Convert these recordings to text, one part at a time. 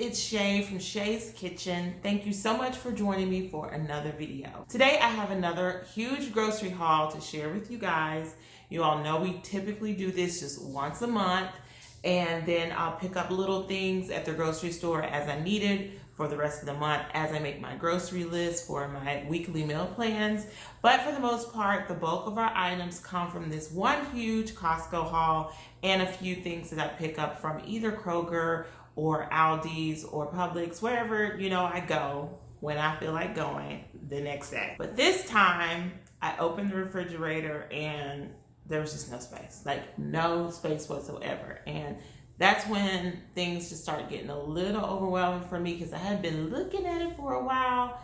it's Shay from Shay's Kitchen. Thank you so much for joining me for another video. Today I have another huge grocery haul to share with you guys. You all know we typically do this just once a month, and then I'll pick up little things at the grocery store as I need it for the rest of the month as I make my grocery list for my weekly meal plans. But for the most part, the bulk of our items come from this one huge Costco haul and a few things that I pick up from either Kroger or Aldi's or Publix, wherever, I go when I feel like going the next day. But this time, I opened the refrigerator and there was just no space, like no space whatsoever. And that's when things just start getting a little overwhelming for me because I had been looking at it for a while.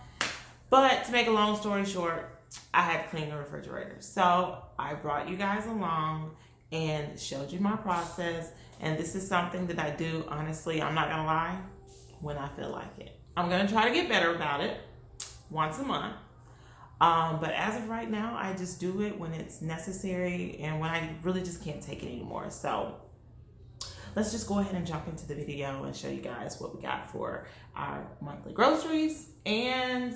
But to make a long story short, I had to clean the refrigerator. So I brought you guys along and showed you my process. And this is something that I do, honestly, I'm not gonna lie, when I feel like it. I'm gonna try to get better about it once a month. But as of right now, I just do it when it's necessary and when I really just can't take it anymore. So let's just go ahead and jump into the video and show you guys what we got for our monthly groceries and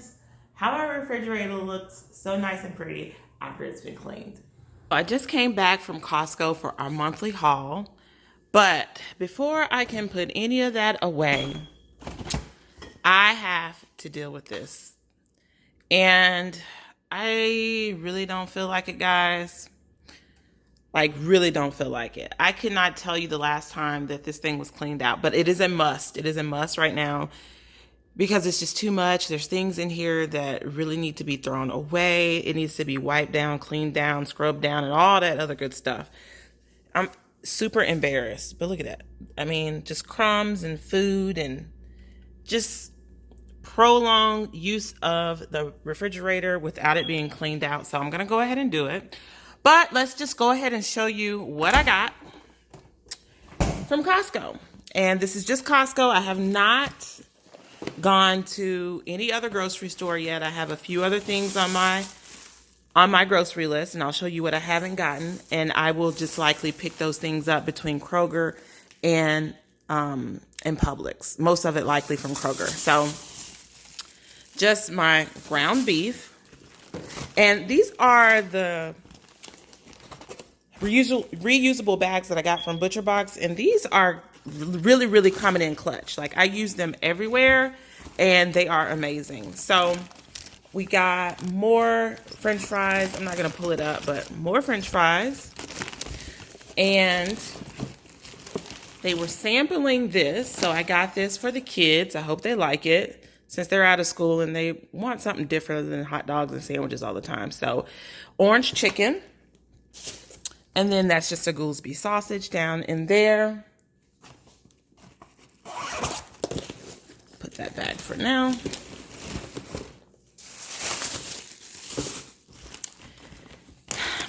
how our refrigerator looks so nice and pretty after it's been cleaned. I just came back from Costco for our monthly haul, but before I can put any of that away, I have to deal with this. And I really don't feel like it, guys. Like, really don't feel like it. I cannot tell you the last time that this thing was cleaned out, but it is a must. It is a must right now because it's just too much. There's things in here that really need to be thrown away. It needs to be wiped down, cleaned down, scrubbed down, and all that other good stuff. I'm super embarrassed, but look at that. I mean, just crumbs and food and just prolonged use of the refrigerator without it being cleaned out. So I'm going to go ahead and do it. But let's just go ahead and show you what I got from Costco. And this is just Costco. I have not gone to any other grocery store yet. I have a few other things on my grocery list, and I'll show you what I haven't gotten. And I will just likely pick those things up between Kroger and Publix. Most of it likely from Kroger. So just my ground beef. And these are the reusable bags that I got from Butcher Box, and these are really, really coming in clutch. Like, I use them everywhere, and they are amazing. So we got more French fries. I'm not gonna pull it up, but more French fries. And they were sampling this, so I got this for the kids. I hope they like it, since they're out of school and they want something different than hot dogs and sandwiches all the time. So orange chicken. And then that's just a Goolsby sausage down in there. Put that back for now.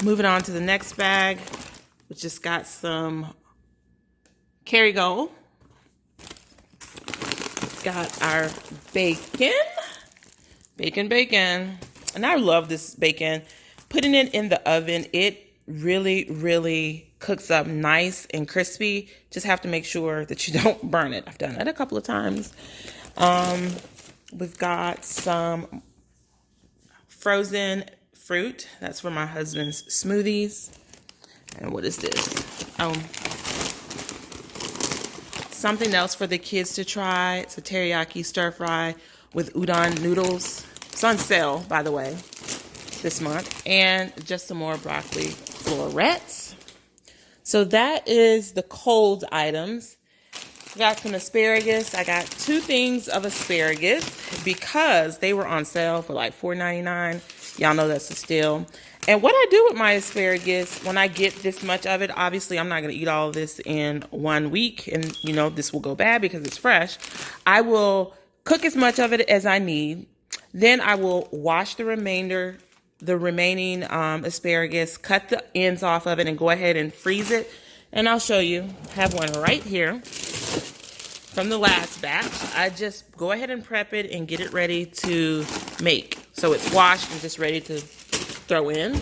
Moving on to the next bag, which just got some Kerrygold. Got our bacon. Bacon. And I love this bacon. Putting it in the oven, it really cooks up nice and crispy. Just have to make sure that you don't burn it. I've done that a couple of times. We've got some frozen fruit. That's for my husband's smoothies. And what is this? Something else for the kids to try. It's a teriyaki stir fry with udon noodles. It's on sale, by the way, this month. And just some more broccoli florets. So that is the cold items. Got some asparagus. I got 2 things of asparagus because they were on sale for like $4.99. Y'all know that's a steal. And what I do with my asparagus, when I get this much of it, obviously I'm not going to eat all of this in 1 week. And, this will go bad because it's fresh. I will cook as much of it as I need. Then I will wash the remaining asparagus, cut the ends off of it, and go ahead and freeze it. And I'll show you. I have one right here from the last batch. I just go ahead and prep it and get it ready to make. So it's washed and just ready to throw in.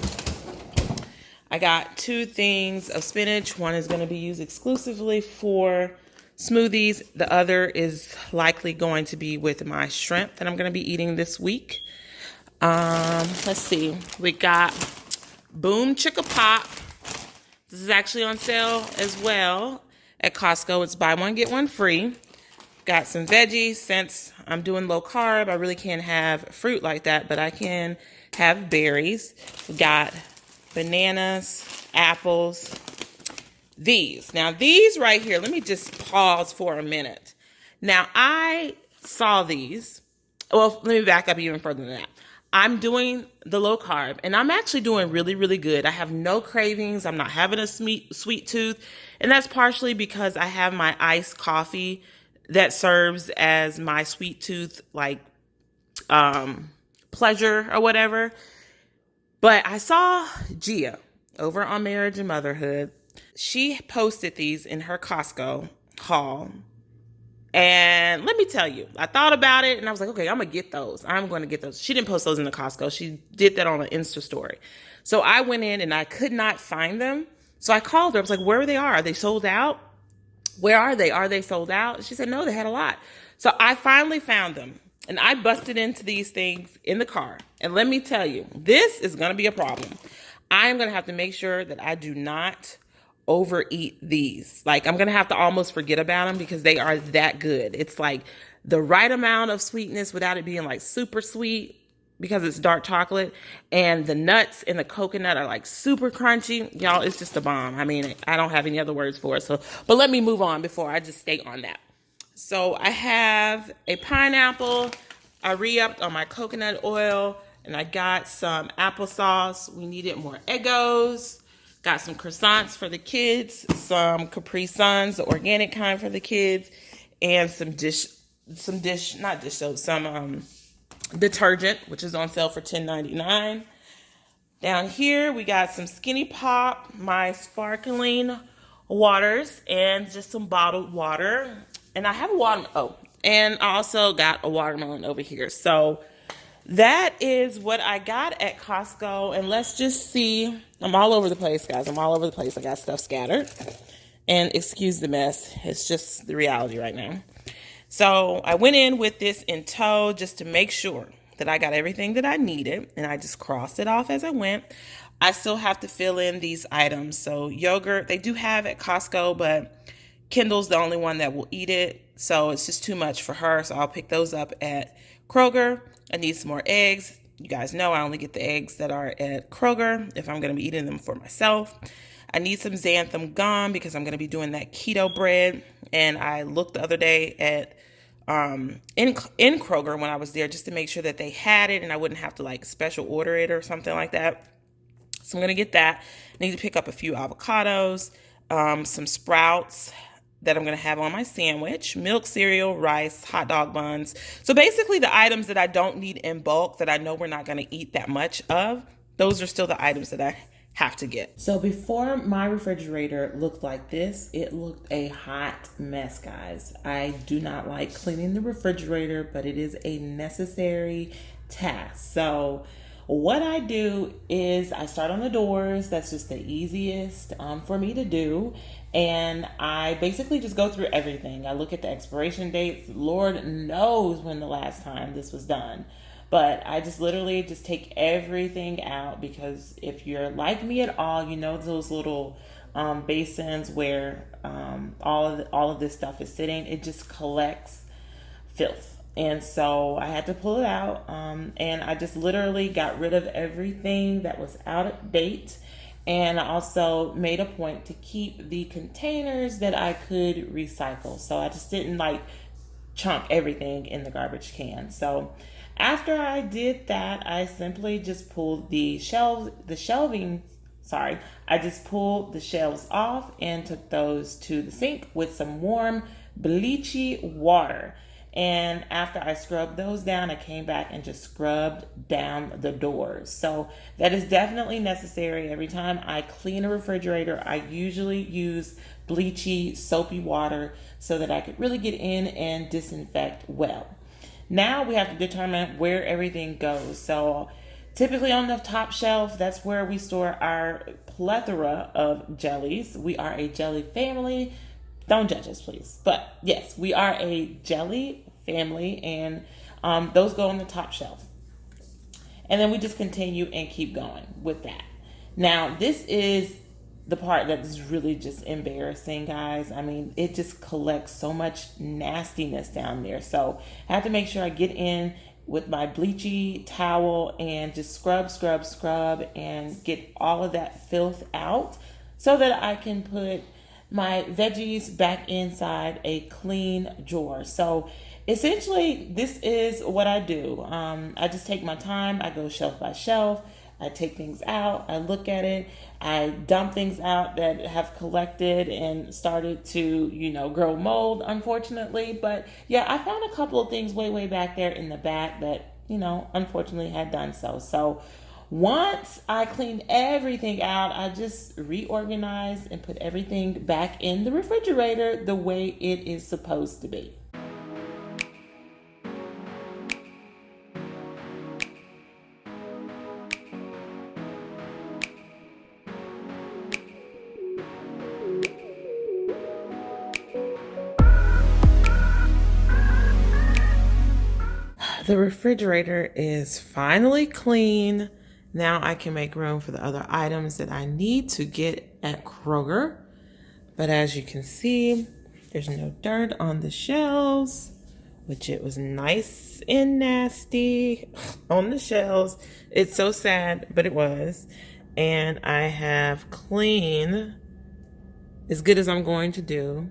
I got 2 things of spinach. One is going to be used exclusively for smoothies. The other is likely going to be with my shrimp that I'm going to be eating this week. Let's see. We got Boom Chicka Pop. This is actually on sale as well at Costco. It's buy one, get one free. Got some veggies. Since I'm doing low carb, I really can't have fruit like that, but I can have berries. We got bananas, apples. Now these right here, let me just pause for a minute. Now I saw these. Well, let me back up even further than that. I'm doing the low carb and I'm actually doing really, really good. I have no cravings. I'm not having a sweet tooth. And that's partially because I have my iced coffee that serves as my sweet tooth, like, pleasure or whatever. But I saw Gia over on Marriage and Motherhood. She posted these in her Costco haul. And let me tell you, I thought about it and I was like, okay, I'm going to get those. I'm going to get those. She didn't post those in the Costco. She did that on an Insta story. So I went in and I could not find them. So I called her. I was like, where they are? Are they sold out? Where are they? Are they sold out? She said, no, they had a lot. So I finally found them and I busted into these things in the car. And let me tell you, this is going to be a problem. I'm going to have to make sure that I do not overeat these. Like, I'm going to have to almost forget about them because they are that good. It's like the right amount of sweetness without it being like super sweet because it's dark chocolate. And the nuts and the coconut are like super crunchy. Y'all, it's just a bomb. I mean, I don't have any other words for it. So, but let me move on before I just stay on that. So I have a pineapple. I re-upped on my coconut oil and I got some applesauce. We needed more Eggos. Got some croissants for the kids, some Capri Suns, the organic kind for the kids, and some detergent, which is on sale for $10.99. Down here, we got some Skinny Pop, my sparkling waters, and just some bottled water. And I have and I also got a watermelon over here. So that is what I got at Costco. And let's just see. I'm all over the place, guys. I'm all over the place. I got stuff scattered. And excuse the mess. It's just the reality right now. So I went in with this in tow just to make sure that I got everything that I needed. And I just crossed it off as I went. I still have to fill in these items. So yogurt, they do have at Costco, but Kendall's the only one that will eat it. So it's just too much for her. So I'll pick those up at Kroger. I need some more eggs. You guys know I only get the eggs that are at Kroger if I'm going to be eating them for myself. I need some xanthan gum because I'm going to be doing that keto bread. And I looked the other day at in Kroger when I was there just to make sure that they had it and I wouldn't have to like special order it or something like that. So I'm going to get that. I need to pick up a few avocados, some sprouts that I'm going to have on my sandwich, milk, cereal, rice, hot dog buns. So basically the items that I don't need in bulk that I know we're not going to eat that much of, those are still the items that I have to get. So before my refrigerator looked like this, it looked a hot mess, guys. I do not like cleaning the refrigerator, but it is a necessary task. So what I do is I start on the doors. That's just the easiest for me to do. And I basically just go through everything. I look at the expiration dates. Lord knows when the last time this was done. But I just literally just take everything out because if you're like me at all, you know those little basins where all of this stuff is sitting. It just collects filth. And so I had to pull it out. And I just literally got rid of everything that was out of date. And I also made a point to keep the containers that I could recycle. So I just didn't like chunk everything in the garbage can. So after I did that, I simply just pulled I just pulled the shelves off and took those to the sink with some warm bleachy water. And after I scrubbed those down, I came back and just scrubbed down the doors. So that is definitely necessary. Every time I clean a refrigerator, I usually use bleachy, soapy water so that I could really get in and disinfect well. Now we have to determine where everything goes. So typically on the top shelf, that's where we store our plethora of jellies. We are a jelly family. Don't judge us, please. But yes, we are a jelly family, and those go on the top shelf. And then we just continue and keep going with that. Now, this is the part that is really just embarrassing, guys. I mean, it just collects so much nastiness down there. So I have to make sure I get in with my bleachy towel and just scrub, and get all of that filth out so that I can put my veggies back inside a clean drawer. So essentially, this is what I do. I just take my time. I go shelf by shelf. I take things out. I look at it. I dump things out that have collected and started to, grow mold, unfortunately. But yeah, I found a couple of things way back there in the back that, unfortunately had done so. So once I clean everything out, I just reorganize and put everything back in the refrigerator the way it is supposed to be. The refrigerator is finally clean. Now I can make room for the other items that I need to get at Kroger. But as you can see, there's no dirt on the shelves, which it was nice and nasty on the shelves. It's so sad, but it was. And I have cleaned as good as I'm going to do.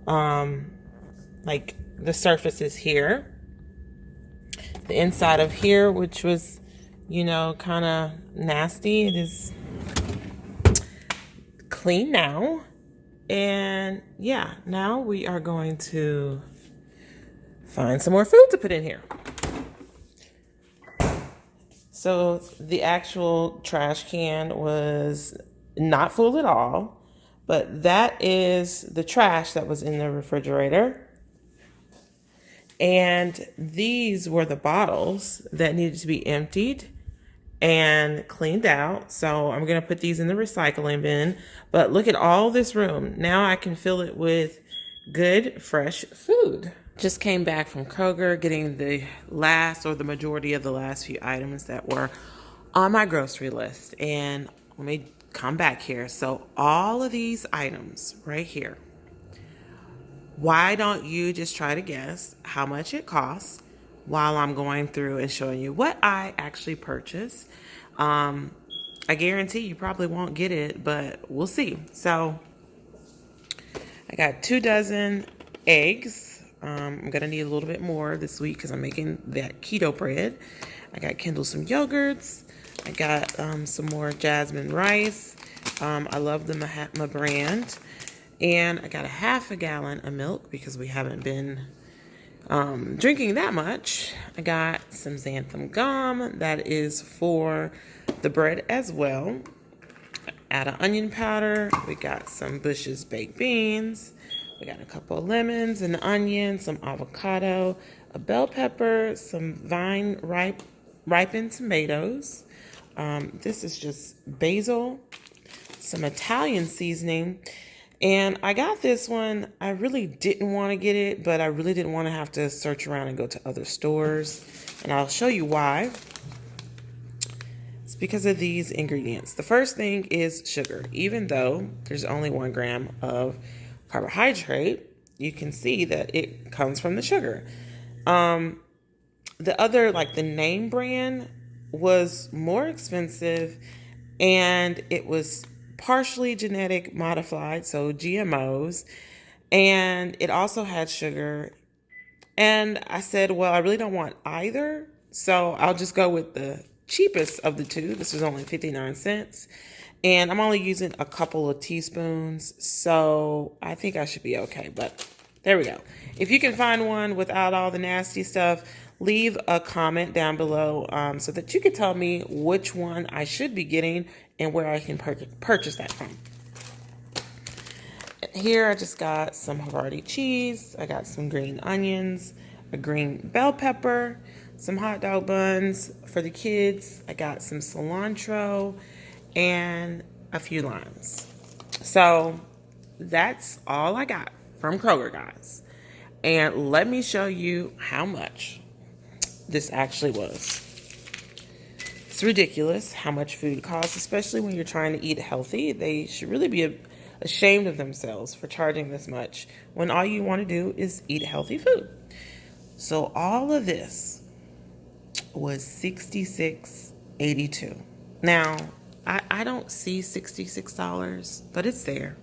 Like the surfaces here. The inside of here, which was, kind of nasty. It is clean now. And yeah, now we are going to find some more food to put in here. So the actual trash can was not full at all, but that is the trash that was in the refrigerator. And these were the bottles that needed to be emptied and cleaned out. So I'm going to put these in the recycling bin. But look at all this room. Now I can fill it with good, fresh food. Just came back from Kroger getting the majority of the last few items that were on my grocery list. And let me come back here. So all of these items right here. Why don't you just try to guess how much it costs while I'm going through and showing you what I actually purchased? I guarantee you probably won't get it, but we'll see. So I got 2 dozen eggs. I'm going to need a little bit more this week because I'm making that keto bread. I got Kindle some yogurts. I got some more jasmine rice. I love the Mahatma brand. And I got a half a gallon of milk because we haven't been drinking that much. I got some xanthan gum that is for the bread as well. Add an onion powder. We got some Bush's baked beans. We got a couple of lemons, an onion, some avocado, a bell pepper, some vine ripened tomatoes. This is just basil, some Italian seasoning. And I got this one. I really didn't want to get it, but I really didn't want to have to search around and go to other stores. And I'll show you why. It's because of these ingredients. The first thing is sugar. Even though there's only 1 gram of carbohydrate, you can see that it comes from the sugar. The other, the name brand, was more expensive, and it was partially genetic modified, so GMOs, and it also had sugar. And I said, well, I really don't want either, so I'll just go with the cheapest of the two. This was only 59 cents, and I'm only using a couple of teaspoons, so I think I should be okay. But there we go. If you can find one without all the nasty stuff, leave a comment down below so that you can tell me which one I should be getting and where I can purchase that from. Here I just got some Havarti cheese. I got some green onions, a green bell pepper, some hot dog buns for the kids. I got some cilantro and a few limes. So that's all I got from Kroger, guys. And let me show you how much this actually was. It's ridiculous how much food costs, especially when you're trying to eat healthy. They should really be ashamed of themselves for charging this much when all you want to do is eat healthy food. So all of this was $66.82. Now, I don't see $66, but it's there.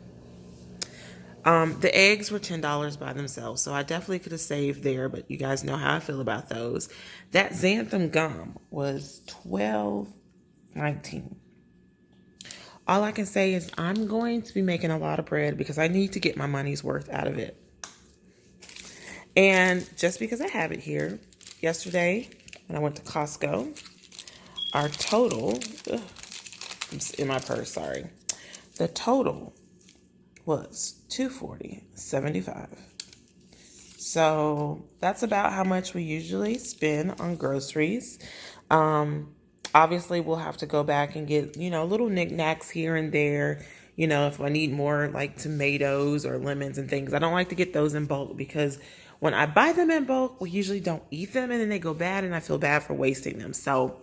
The eggs were $10 by themselves, so I definitely could have saved there, but you guys know how I feel about those. That xanthan gum was $12.19. All I can say is I'm going to be making a lot of bread because I need to get my money's worth out of it. And just because I have it here, yesterday when I went to Costco, our total, it's in my purse, sorry. The total was $240.75. So that's about how much we usually spend on groceries. Obviously, we'll have to go back and get, little knickknacks here and there. If I need more like tomatoes or lemons and things, I don't like to get those in bulk because when I buy them in bulk, we usually don't eat them and then they go bad and I feel bad for wasting them. So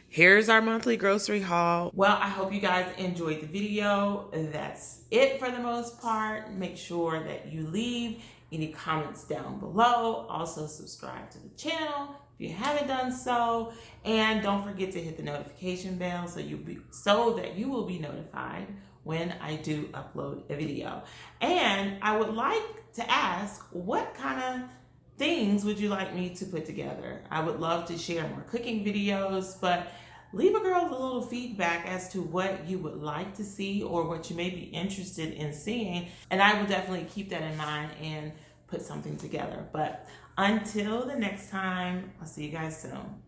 here's our monthly grocery haul. Well, I hope you guys enjoyed the video. That's it for the most part. Make sure that you leave any comments down below. Also subscribe to the channel if you haven't done so. And don't forget to hit the notification bell so that you will be notified when I do upload a video. And I would like to ask, what kind of things would you like me to put together? I would love to share more cooking videos, but leave a girl a little feedback as to what you would like to see or what you may be interested in seeing. And I will definitely keep that in mind and put something together. But until the next time, I'll see you guys soon.